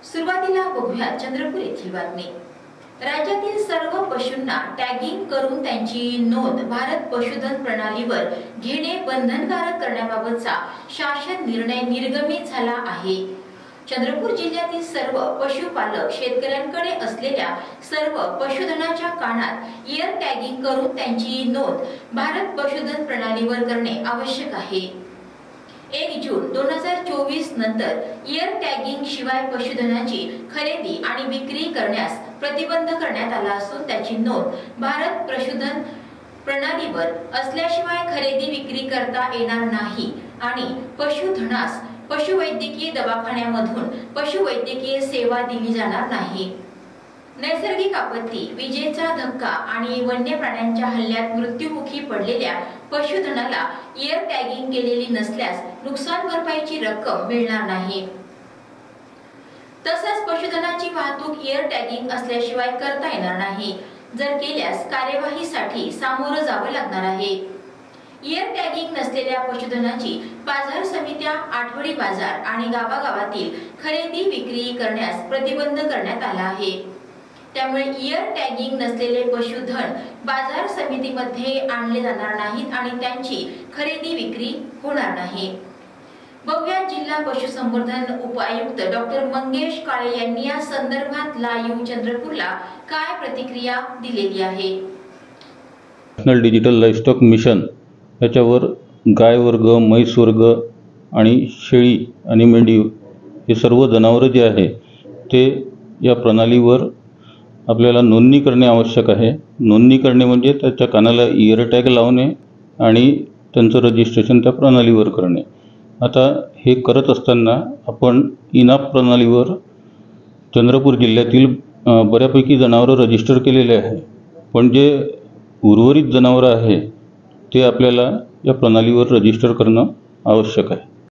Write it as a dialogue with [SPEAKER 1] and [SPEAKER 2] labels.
[SPEAKER 1] सुरुवातीला बघूया चंद्रपूर येथील बातमी। राज्यातील सर्व पशूंना टॅगिंग करून त्यांची नोंद भारत पशुधन प्रणालीवर घेणे बंधनकारक करण्याबाबतचा शासन निर्णय निर्गमित झाला आहे। चंद्रपूर जिल्ह्यातील सर्व पशुपालक शेतकऱ्यांकडे असलेल्या सर्व पशुधनाच्या कानात इयर टॅगिंग करून त्यांची नोंद भारत पशुधन प्रणालीवर करणे आवश्यक आहे। 1 जून 2024 नंतर इयर टॅगिंग शिवाय पशुधनाची खरेदी आणि विक्री करण्यास प्रतिबंध करण्यात आला असून त्याची नोंद भारत पशुधन प्रणालीवर असल्याशिवाय खरेदी विक्री करता येणार नाही आणि पशुधनास पशुवैद्यकीय दवाखान्यामधून पशुवैद्यकीय सेवा दिली जाणार नाही। नैसर्गिक आपत्ती, विजेचा धक्का आणि वन्य प्राण्यांच्या हल्ल्यात मृत्युमुखी पडलेल्या पशुधनाला इयर टॅगिंग केलेली नसल्यास नुकसान भरपाईची रक्कम मिळणार नाही। तसंच पशुधनाची वाहतूक इयर टॅगिंग असल्याशिवाय करता येणार नाही। जर केल्यास कार्यवाहीसाठी सामोरं जावं लागणार आहे। इयर टॅगिंग नसलेल्या पशुधनाची बाजार समित्या, आठवडी बाजार आणि गावागावातील खरेदी विक्री करण्यास प्रतिबंध करण्यात आला आहे। त्यामुळे इयर टॅगिंग नसलेले पशुधन बाजार समितीमध्ये आणले जाणार नाहीत आणि त्यांची खरेदी विक्री होणार नाही। बघूया जिल्हा पशुसंवर्धन उपायुक्त डॉक्टर मंगेश काळे यांनी या संदर्भात लाईव्ह चंद्रपूरला काय प्रतिक्रिया दिलेली आहे।
[SPEAKER 2] नॅशनल डिजिटल लाईव्हस्टॉक मिशन याच्यावर गाय वर्ग, म्हैस वर्ग आणि शेळी आणि मेंढी हे सर्व जनावरे जे आहे ते या प्रणालीवर आपल्याला नोंदणी करणे आवश्यक आहे। नोंदणी करणे म्हणजे त्याच्या कानाला इयर टॅग लावणे आणि त्यांचं रजिस्ट्रेशन त्या प्रणालीवर करणे। आता हे करत असताना आपण इनाप प्रणालीवर चंद्रपूर जिल्ह्यातील बऱ्यापैकी जनावरं रजिस्टर केलेले आहे, पण जे उर्वरित जनावरं आहे ते आपल्याला या प्रणालीवर रजिस्टर करणं आवश्यक आहे।